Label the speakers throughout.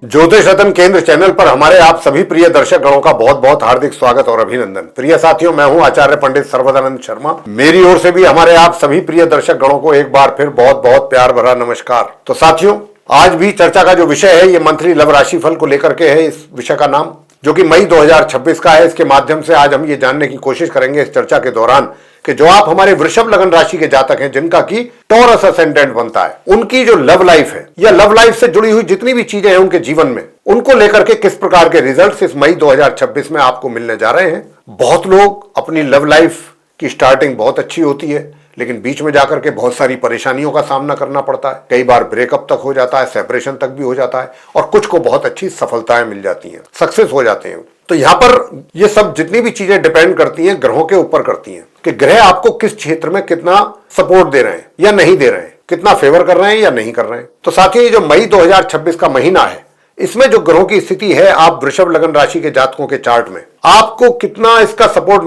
Speaker 1: ज्योतिष रत्न केंद्र चैनल पर हमारे आप सभी प्रिय दर्शक गणों का बहुत बहुत हार्दिक स्वागत और अभिनंदन। प्रिय साथियों, मैं हूं आचार्य पंडित सर्वदानंद शर्मा। मेरी ओर से भी हमारे आप सभी प्रिय दर्शक गणों को एक बार फिर बहुत बहुत प्यार भरा नमस्कार। तो साथियों, आज भी चर्चा का जो विषय है ये मंथली लव राशिफल को लेकर के है। इस विषय का नाम जो कि मई 2026 का है, इसके माध्यम से आज हम ये जानने की कोशिश करेंगे इस चर्चा के दौरान कि जो आप हमारे वृषभ लगन राशि के जातक हैं, जिनका की टॉरस असेंडेंट बनता है, उनकी जो लव लाइफ है या लव लाइफ से जुड़ी हुई जितनी भी चीजें हैं उनके जीवन में, उनको लेकर के किस प्रकार के रिजल्ट्स इस मई 2026 में आपको मिलने जा रहे हैं। बहुत लोग अपनी लव लाइफ की स्टार्टिंग बहुत अच्छी होती है, लेकिन बीच में जाकर के बहुत सारी परेशानियों का सामना करना पड़ता है। कई बार ब्रेकअप तक हो जाता है, सेपरेशन तक भी हो जाता है, और कुछ को बहुत अच्छी सफलताएं मिल जाती हैं, सक्सेस हो जाते हैं। तो यहां पर ये सब जितनी भी चीजें डिपेंड करती हैं, ग्रहों के ऊपर करती हैं कि ग्रह आपको किस क्षेत्र में कितना सपोर्ट दे रहे हैं या नहीं दे रहे हैं, कितना फेवर कर रहे हैं या नहीं कर रहे हैं। तो साथियों, ये जो मई 2026 का महीना है, इसमें जो ग्रहों की स्थिति है, आप वृषभ लगन राशि के जातकों के चार्ट में आपको कितना इसका सपोर्ट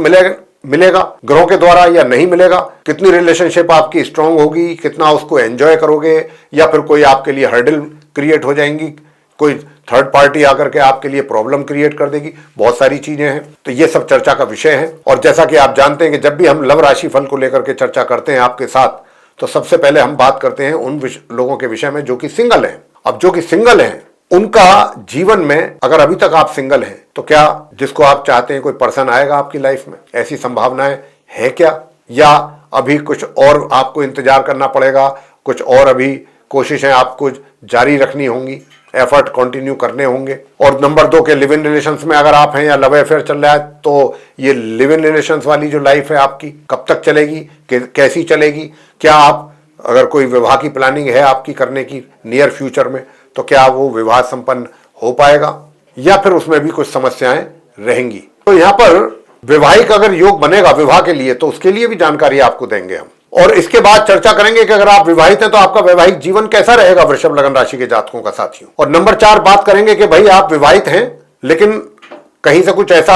Speaker 1: मिलेगा ग्रहों के द्वारा या नहीं मिलेगा, कितनी रिलेशनशिप आपकी स्ट्रांग होगी, कितना उसको एंजॉय करोगे, या फिर कोई आपके लिए हर्डल क्रिएट हो जाएंगी, कोई थर्ड पार्टी आकर के आपके लिए प्रॉब्लम क्रिएट कर देगी। बहुत सारी चीजें हैं, तो ये सब चर्चा का विषय है। और जैसा कि आप जानते हैं कि जब भी हम लव राशि फल को लेकर के चर्चा करते हैं आपके साथ, तो सबसे पहले हम बात करते हैं उन लोगों के विषय में जो कि सिंगल हैं। अब जो कि सिंगल हैं, उनका जीवन में, अगर अभी तक आप सिंगल हैं, तो क्या जिसको आप चाहते हैं कोई पर्सन आएगा आपकी लाइफ में? ऐसी संभावनाएं है क्या, या अभी कुछ और आपको इंतजार करना पड़ेगा, कुछ और अभी कोशिशें आपको जारी रखनी होंगी, एफर्ट कंटिन्यू करने होंगे। और नंबर 2 के लिव इन रिलेशंस में अगर आप हैं या लव अफेयर चल रहा है, तो ये लिव इन रिलेशंस वाली जो लाइफ है आपकी कब तक चलेगी, कैसी चलेगी? क्या आप, अगर कोई विवाह की प्लानिंग है आपकी करने की नियर फ्यूचर में, तो क्या वो विवाह संपन्न हो पाएगा, या फिर उसमें भी कुछ समस्याएं रहेंगी? तो यहाँ पर वैवाहिक अगर योग बनेगा विवाह के लिए, तो उसके लिए भी जानकारी आपको देंगे हम। और इसके बाद चर्चा करेंगे कि अगर आप विवाहित हैं तो आपका वैवाहिक जीवन कैसा रहेगा वृषभ लगन राशि के जातकों का साथियों। और नंबर 4 बात करेंगे कि भाई आप विवाहित हैं, लेकिन कहीं से कुछ ऐसा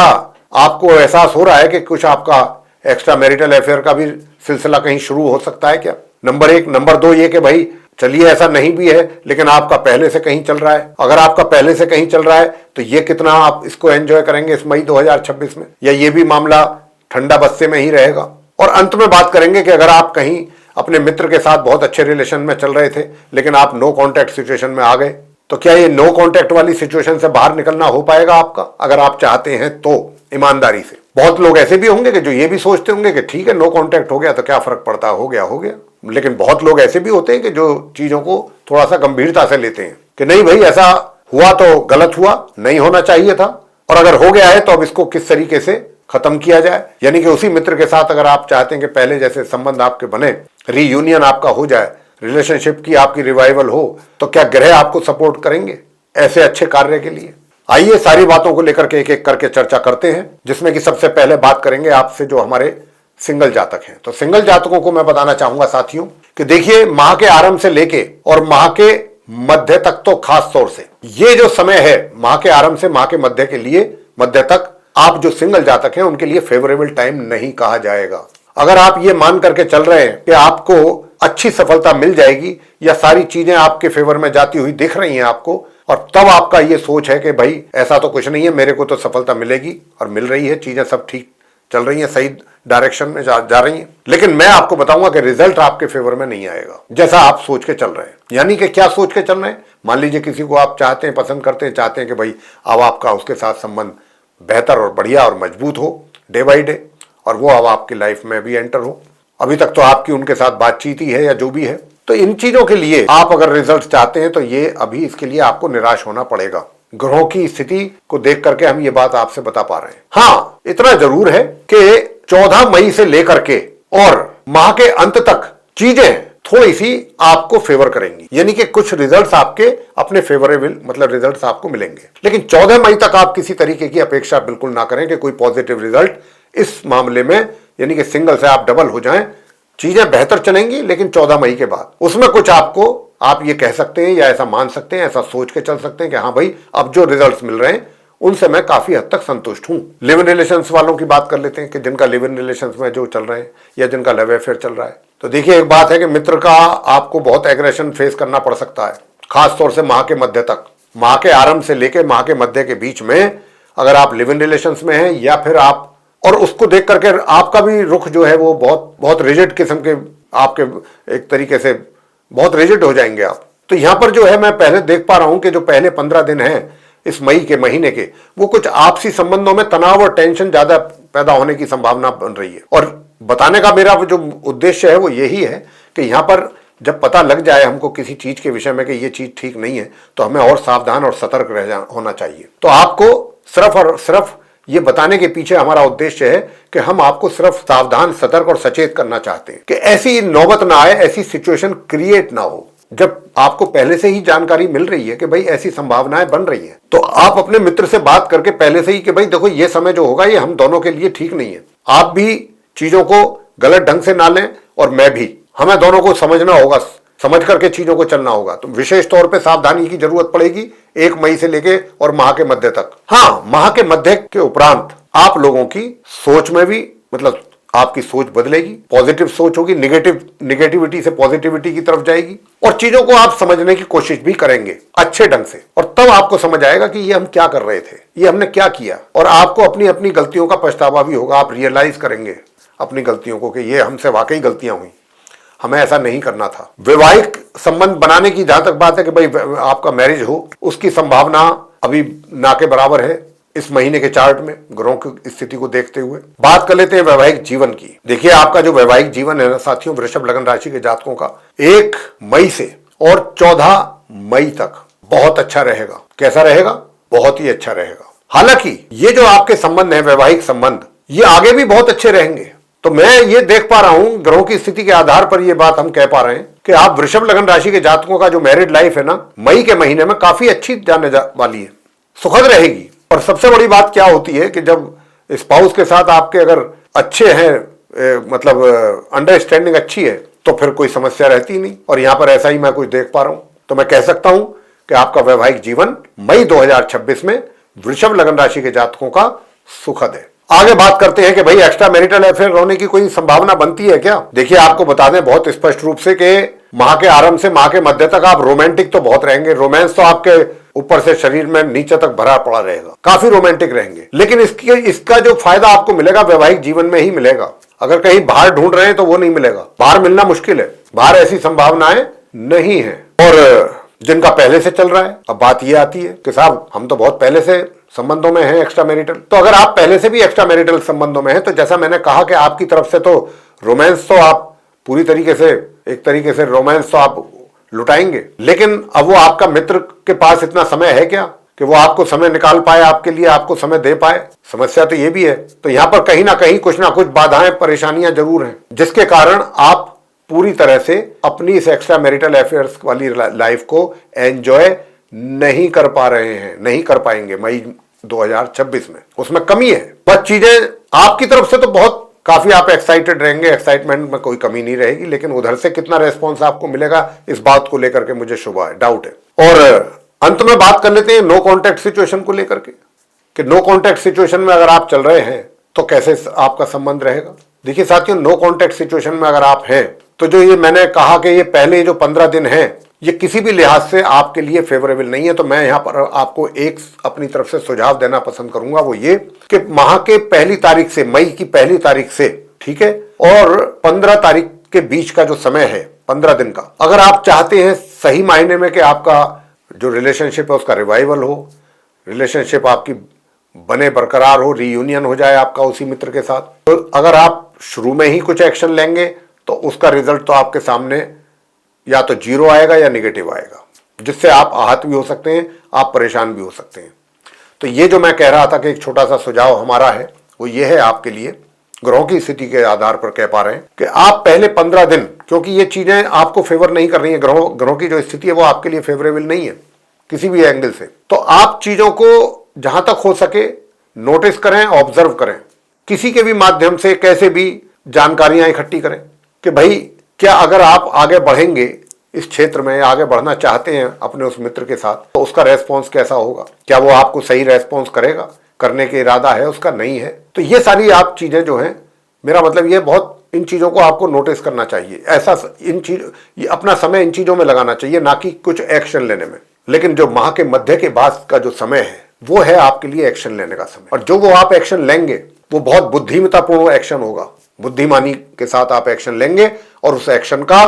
Speaker 1: आपको एहसास हो रहा है कि कुछ आपका एक्स्ट्रा मैरिटल अफेयर का भी सिलसिला कहीं शुरू हो सकता है क्या? नंबर 1। नंबर 2 ये कि भाई चलिए ऐसा नहीं भी है, लेकिन आपका पहले से कहीं चल रहा है। अगर आपका पहले से कहीं चल रहा है, तो ये कितना आप इसको एंजॉय करेंगे इस मई 2026 में, या ये भी मामला ठंडा बस्ते में ही रहेगा? और अंत में बात करेंगे कि अगर आप कहीं अपने मित्र के साथ बहुत अच्छे रिलेशन में चल रहे थे, लेकिन आप नो कॉन्टैक्ट सिचुएशन में आ गए, तो क्या ये नो कॉन्टैक्ट वाली सिचुएशन से बाहर निकलना हो पाएगा आपका, अगर आप चाहते हैं तो ईमानदारी से? बहुत लोग ऐसे भी होंगे कि जो ये भी सोचते होंगे कि ठीक है, नो कॉन्टैक्ट हो गया तो क्या फर्क पड़ता, हो गया। लेकिन बहुत लोग ऐसे भी होते हैं कि जो चीजों को थोड़ा सा गंभीरता से लेते हैं कि नहीं भाई, ऐसा हुआ तो गलत हुआ, नहीं होना चाहिए था, और अगर हो गया है तो अब इसको किस तरीके से खत्म किया जाए। यानी कि उसी मित्र के साथ अगर आप चाहते हैं कि पहले जैसे संबंध आपके बने, रीयूनियन आपका हो जाए, रिलेशनशिप की आपकी रिवाइवल हो, तो क्या ग्रह आपको सपोर्ट करेंगे ऐसे अच्छे कार्य के लिए? आइए सारी बातों को लेकर के एक एक करके चर्चा करते हैं, जिसमें कि सबसे पहले बात करेंगे आपसे जो हमारे सिंगल जातक हैं। तो सिंगल जातकों को मैं बताना चाहूंगा साथियों कि देखिए, माह के आरंभ से लेके और माह के मध्य तक, तो खास तौर से ये जो समय है माह के आरंभ से माह के मध्य के लिए, मध्य तक, आप जो सिंगल जातक हैं उनके लिए फेवरेबल टाइम नहीं कहा जाएगा। अगर आप ये मान करके चल रहे हैं कि आपको अच्छी सफलता मिल जाएगी या सारी चीजें आपके फेवर में जाती हुई दिख रही हैं आपको, और तब आपका ये सोच है कि भाई ऐसा तो कुछ नहीं है, मेरे को तो सफलता मिलेगी और मिल रही है, चीजें सब ठीक चल रही हैं, सही डायरेक्शन में जा रही हैं, लेकिन मैं आपको बताऊंगा कि रिजल्ट आपके फेवर में नहीं आएगा जैसा आप सोच के चल रहे हैं। यानी कि क्या सोच के चल रहे हैं? मान लीजिए किसी को आप चाहते हैं, पसंद करते हैं, चाहते हैं कि भाई अब आपका उसके साथ संबंध बेहतर और बढ़िया और मजबूत हो डे बाई डे, और वो अब आपकी लाइफ में भी एंटर हो। अभी तक तो आपकी उनके साथ बातचीत ही है या जो भी है। तो इन चीजों के लिए आप अगर रिजल्ट चाहते हैं, तो ये अभी इसके लिए आपको निराश होना पड़ेगा। ग्रहों की स्थिति को देख करके हम ये बात आपसे बता पा रहे हैं। हाँ, इतना जरूर है कि 14 मई से लेकर के और माह के अंत तक चीजें थोड़ी सी आपको फेवर करेंगी, यानी कि कुछ रिजल्ट्स आपके अपने फेवरेबल, मतलब रिजल्ट्स आपको मिलेंगे। लेकिन 14 मई तक आप किसी तरीके की अपेक्षा बिल्कुल ना करें कि कोई पॉजिटिव रिजल्ट इस मामले में, यानी कि सिंगल से आप डबल हो जाएं। चीजें बेहतर चलेंगी, लेकिन 14 मई के बाद उसमें कुछ आपको, आप ये कह सकते हैं या ऐसा मान सकते हैं, ऐसा सोच के चल सकते हैं कि हाँ भाई, अब जो रिजल्ट्स मिल रहे हैं उनसे मैं काफी हद तक संतुष्ट हूं। लिव इन रिलेशंस वालों की बात कर लेते हैं कि जिनका लिव इन रिलेशंस में जो चल रहे हैं या जिनका लव अफेयर चल रहा है। तो देखिए, एक बात है कि मित्र का आपको बहुत एग्रेशन फेस करना पड़ सकता है, खास तौर से माह के मध्य तक। माह के आरंभ से लेके माह के मध्य के बीच में अगर आप लिव इन रिलेशंस में हैं या फिर आप, और उसको देख करके आपका भी रुख जो है वो बहुत बहुत रिजिड किस्म के, आपके एक तरीके से बहुत रिजिड हो जाएंगे आप। तो यहां पर जो है मैं पहले देख पा रहा हूं कि जो पहले 15 दिन हैं इस मई के महीने के, वो कुछ आपसी संबंधों में तनाव और टेंशन ज्यादा पैदा होने की संभावना बन रही है। और बताने का मेरा जो उद्देश्य है वो यही है कि यहां पर जब पता लग जाए हमको किसी चीज के विषय में कि ये चीज ठीक नहीं है, तो हमें और सावधान और सतर्क होना चाहिए। तो आपको सिर्फ और सिर्फ ये बताने के पीछे हमारा उद्देश्य है कि हम आपको सिर्फ सावधान, सतर्क और सचेत करना चाहते हैं कि ऐसी नौबत ना आए, ऐसी सिचुएशन क्रिएट ना हो। जब आपको पहले से ही जानकारी मिल रही है कि भाई ऐसी संभावनाएं बन रही हैं, तो आप अपने मित्र से बात करके पहले से ही कि भाई देखो ये समय जो होगा ये हम दोनों के लिए ठीक नहीं है, आप भी चीजों को गलत ढंग से ना लें और मैं भी, हमें दोनों को समझना होगा, समझ करके चीजों को चलना होगा। तो विशेष तौर पे सावधानी की जरूरत पड़ेगी 1 मई से लेके और माह के मध्य तक। हाँ, माह के मध्य के उपरांत आप लोगों की सोच में भी, मतलब आपकी सोच बदलेगी, पॉजिटिव सोच होगी, निगेटिविटी से पॉजिटिविटी की तरफ जाएगी और चीजों को आप समझने की कोशिश भी करेंगे अच्छे ढंग से। और तब आपको समझ आएगा कि ये हम क्या कर रहे थे, ये हमने क्या किया, और आपको अपनी अपनी गलतियों का पछतावा भी होगा। आप रियलाइज करेंगे अपनी गलतियों को कि ये हमसे वाकई गलतियां हुई, हमें ऐसा नहीं करना था। वैवाहिक संबंध बनाने की जहां तक बात है कि भाई आपका मैरिज हो, उसकी संभावना अभी ना के बराबर है इस महीने के चार्ट में ग्रहों की स्थिति को देखते हुए। बात कर लेते हैं वैवाहिक जीवन की। देखिए, आपका जो वैवाहिक जीवन है ना साथियों, वृषभ लगन राशि के जातकों का 1 मई से और 14 मई तक बहुत अच्छा रहेगा। कैसा रहेगा? बहुत ही अच्छा रहेगा। हालांकि ये जो आपके संबंध है, वैवाहिक संबंध, ये आगे भी बहुत अच्छे रहेंगे। तो मैं ये देख पा रहा हूं, ग्रहों की स्थिति के आधार पर ये बात हम कह पा रहे हैं कि आप वृषभ लगन राशि के जातकों का जो मैरिड लाइफ है ना, मई के महीने में काफी अच्छी जाने वाली है, सुखद रहेगी। और सबसे बड़ी बात क्या होती है कि जब स्पाउस के साथ आपके अगर अच्छे हैं, मतलब अंडरस्टैंडिंग अच्छी है, तो फिर कोई समस्या रहती नहीं। और यहां पर ऐसा ही मैं कुछ देख पा रहा हूं। तो मैं कह सकता हूं कि आपका वैवाहिक जीवन मई 2026 में वृषभ लगन राशि के जातकों का सुखद है। आगे बात करते हैं कि भाई एक्स्ट्रा मैरिटल अफेयर होने की कोई संभावना बनती है क्या? देखिए, आपको बता दें बहुत स्पष्ट रूप से कि माह के आरंभ से माह के मध्य तक आप रोमांटिक तो बहुत रहेंगे। रोमांस तो आपके ऊपर से शरीर में नीचे तक भरा पड़ा रहेगा, काफी रोमांटिक रहेंगे। लेकिन इसका जो फायदा आपको मिलेगा वैवाहिक जीवन में ही मिलेगा। अगर कहीं बाहर ढूंढ रहे हैं तो वो नहीं मिलेगा, बाहर मिलना मुश्किल है, बाहर ऐसी संभावनाएं नहीं है। और जिनका पहले से चल रहा है, अब बात ये आती है कि साहब हम तो बहुत पहले से संबंधों में हैं एक्स्ट्रा मैरिटल। तो अगर आप पहले से भी एक्स्ट्रा मैरिटल संबंधों में हैं, तो जैसा मैंने कहा कि आपकी तरफ से तो रोमांस तो आप पूरी तरीके से, एक तरीके से रोमांस तो आप लुटाएंगे। लेकिन अब वो आपका मित्र के पास इतना समय है क्या कि वो आपको समय निकाल पाए, आपके लिए आपको समय दे पाए? समस्या तो ये भी है। तो यहां पर कहीं ना कुछ बाधाएं, परेशानियां जरूर हैं, जिसके कारण आप पूरी तरह से अपनी इस एक्स्ट्रा मैरिटल अफेयर्स वाली लाइफ को एंजॉय नहीं कर पा रहे हैं, नहीं कर पाएंगे मई 2026 में। उसमें कमी है। बस चीजें आपकी तरफ से तो बहुत काफी आप एक्साइटेड रहेंगे, एक्साइटमेंट में कोई कमी नहीं रहेगी, लेकिन उधर से कितना रेस्पॉन्स आपको मिलेगा इस बात को लेकर के मुझे शुभ है, डाउट है। और अंत में बात कर लेते हैं नो कॉन्टैक्ट सिचुएशन को लेकर के कि नो कॉन्टैक्ट सिचुएशन में अगर आप चल रहे हैं तो कैसे आपका संबंध रहेगा। देखिए साथियों, नो कॉन्टैक्ट सिचुएशन में अगर आप हैं तो जो ये मैंने कहा कि ये पहले जो 15 दिन हैं ये किसी भी लिहाज से आपके लिए फेवरेबल नहीं है। तो मैं यहां पर आपको एक अपनी तरफ से सुझाव देना पसंद करूंगा, वो ये कि माह के पहली तारीख से, मई की पहली तारीख से, ठीक है, और 15 तारीख के बीच का जो समय है 15 दिन का, अगर आप चाहते हैं सही मायने में कि आपका जो रिलेशनशिप है उसका रिवाइवल हो, रिलेशनशिप आपकी बने बरकरार हो, रीयूनियन हो जाए आपका उसी मित्र के साथ, तो अगर आप शुरू में ही कुछ एक्शन लेंगे तो उसका रिजल्ट तो आपके सामने या तो 0 आएगा या नेगेटिव आएगा, जिससे आप आहत भी हो सकते हैं, आप परेशान भी हो सकते हैं। तो ये जो मैं कह रहा था कि एक छोटा सा सुझाव हमारा है, वो ये है आपके लिए, ग्रहों की स्थिति के आधार पर कह पा रहे हैं कि आप पहले 15 दिन, क्योंकि ये चीजें आपको फेवर नहीं कर रही है, ग्रहों की जो स्थिति है वो आपके लिए फेवरेबल नहीं है किसी भी एंगल से, तो आप चीजों को जहां तक हो सके नोटिस करें, ऑब्जर्व करें, किसी के भी माध्यम से कैसे भी जानकारियां इकट्ठी करें कि भाई क्या अगर आप आगे बढ़ेंगे इस क्षेत्र में, आगे बढ़ना चाहते हैं अपने उस मित्र के साथ, तो उसका रेस्पॉन्स कैसा होगा, क्या वो आपको सही रेस्पॉन्स करेगा, करने के इरादा है उसका, नहीं है। तो ये सारी आप चीजें जो हैं, मेरा मतलब ये बहुत, इन चीजों को आपको नोटिस करना चाहिए, ऐसा इन चीज अपना समय इन चीजों में लगाना चाहिए, ना कि कुछ एक्शन लेने में। लेकिन जो माह के मध्य के बाद का जो समय है वो है आपके लिए एक्शन लेने का समय। और जो वो आप एक्शन लेंगे वो बहुत बुद्धिमत्तापूर्ण एक्शन होगा, बुद्धिमानी के साथ आप एक्शन लेंगे और उस एक्शन का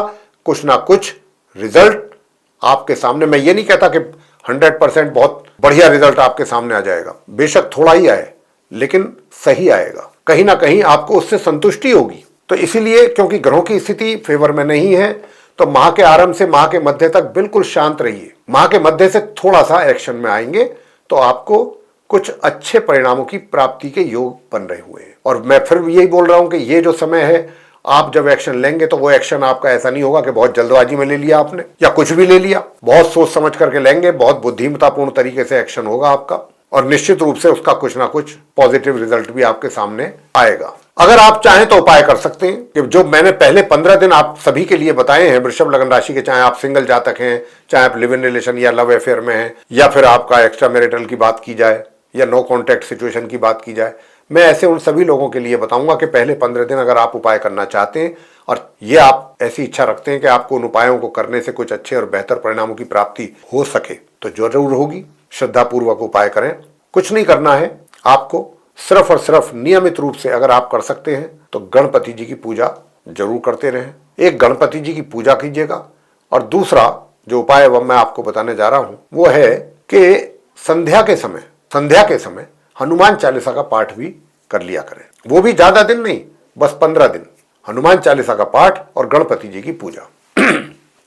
Speaker 1: कुछ ना कुछ रिजल्ट आपके सामने, मैं ये नहीं कहता कि 100% बहुत बढ़िया रिजल्ट आपके सामने आ जाएगा, बेशक थोड़ा ही आए लेकिन सही आएगा, कहीं ना कहीं आपको उससे संतुष्टि होगी। तो इसीलिए क्योंकि ग्रहों की स्थिति फेवर में नहीं है तो माह के आरंभ से माह के मध्य तक बिल्कुल शांत रहिए। माह के मध्य से थोड़ा सा एक्शन में आएंगे तो आपको कुछ अच्छे परिणामों की प्राप्ति के योग बन रहे हुए हैं। और मैं फिर यही बोल रहा हूं कि ये जो समय है, आप जब एक्शन लेंगे तो वो एक्शन आपका ऐसा नहीं होगा कि बहुत जल्दबाजी में ले लिया आपने या कुछ भी ले लिया, बहुत सोच समझ करके लेंगे, बहुत बुद्धिमत्तापूर्ण तरीके से एक्शन होगा आपका और निश्चित रूप से उसका कुछ ना कुछ पॉजिटिव रिजल्ट भी आपके सामने आएगा। अगर आप चाहें तो उपाय कर सकते हैं कि जो मैंने पहले 15 दिन आप सभी के लिए बताए हैं वृषभ लगन राशि के, चाहे आप सिंगल जातक हैं, चाहे आप लिव इन रिलेशन या लव अफेयर में हैं, या फिर आपका एक्स्ट्रा मैरिटल की बात की जाए या नो कॉन्टैक्ट सिचुएशन की बात की जाए, मैं ऐसे उन सभी लोगों के लिए बताऊंगा कि पहले 15 दिन अगर आप उपाय करना चाहते हैं और ये आप ऐसी इच्छा रखते हैं कि आपको उन उपायों को करने से कुछ अच्छे और बेहतर परिणामों की प्राप्ति हो सके तो जरूर होगी। श्रद्धापूर्वक उपाय करें, कुछ नहीं करना है आपको, सिर्फ और सिर्फ नियमित रूप से अगर आप कर सकते हैं तो गणपति जी की पूजा जरूर करते रहें। एक गणपति जी की पूजा कीजिएगा और दूसरा जो उपाय वह मैं आपको बताने जा रहा हूं वो है कि संध्या के समय हनुमान चालीसा का पाठ भी कर लिया करें। वो भी ज्यादा दिन नहीं, बस 15 दिन हनुमान चालीसा का पाठ और गणपति जी की पूजा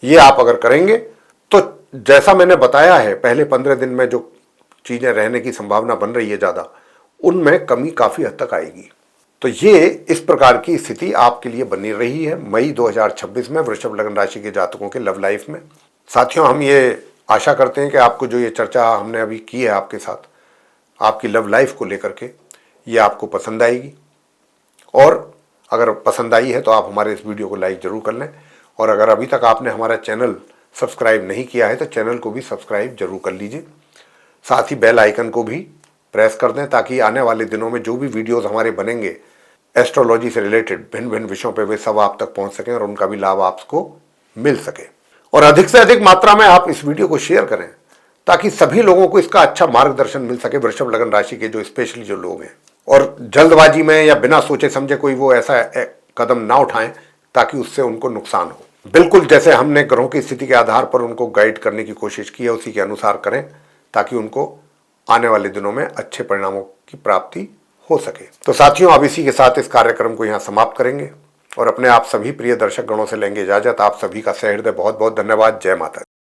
Speaker 1: ये आप अगर करेंगे तो जैसा मैंने बताया है पहले 15 दिन में जो चीजें रहने की संभावना बन रही है ज्यादा, उनमें कमी काफी हद तक आएगी। तो ये इस प्रकार की स्थिति आपके लिए बनी रही है मई 2026 में वृषभ लगन राशि के जातकों के लव लाइफ में। साथियों, हम ये आशा करते हैं कि आपको जो ये चर्चा हमने अभी की है आपके साथ आपकी लव लाइफ को लेकर के, ये आपको पसंद आएगी। और अगर पसंद आई है तो आप हमारे इस वीडियो को लाइक जरूर कर लें और अगर अभी तक आपने हमारा चैनल सब्सक्राइब नहीं किया है तो चैनल को भी सब्सक्राइब जरूर कर लीजिए। साथ ही बेल आइकन को भी प्रेस कर दें ताकि आने वाले दिनों में जो भी वीडियोस हमारे बनेंगे एस्ट्रोलॉजी से रिलेटेड भिन्न भिन्न विषयों पे वे सब आप तक पहुंच सकें और उनका भी लाभ आपको मिल सके। और अधिक से अधिक मात्रा में आप इस वीडियो को शेयर करें ताकि सभी लोगों को इसका अच्छा मार्गदर्शन मिल सके, वृषभ लगन राशि के जो स्पेशली जो लोग हैं, और जल्दबाजी में या बिना सोचे समझे कोई वो ऐसा कदम ना उठाएं ताकि उससे उनको नुकसान हो। बिल्कुल जैसे हमने ग्रहों की स्थिति के आधार पर उनको गाइड करने की कोशिश की है उसी के अनुसार करें ताकि उनको आने वाले दिनों में अच्छे परिणामों की प्राप्ति हो सके। तो साथियों, अब इसी के साथ इस कार्यक्रम को यहाँ समाप्त करेंगे और अपने आप सभी प्रिय दर्शक गणों से लेंगे इजाजत। आप सभी का सहृदय बहुत बहुत धन्यवाद। जय माता दी।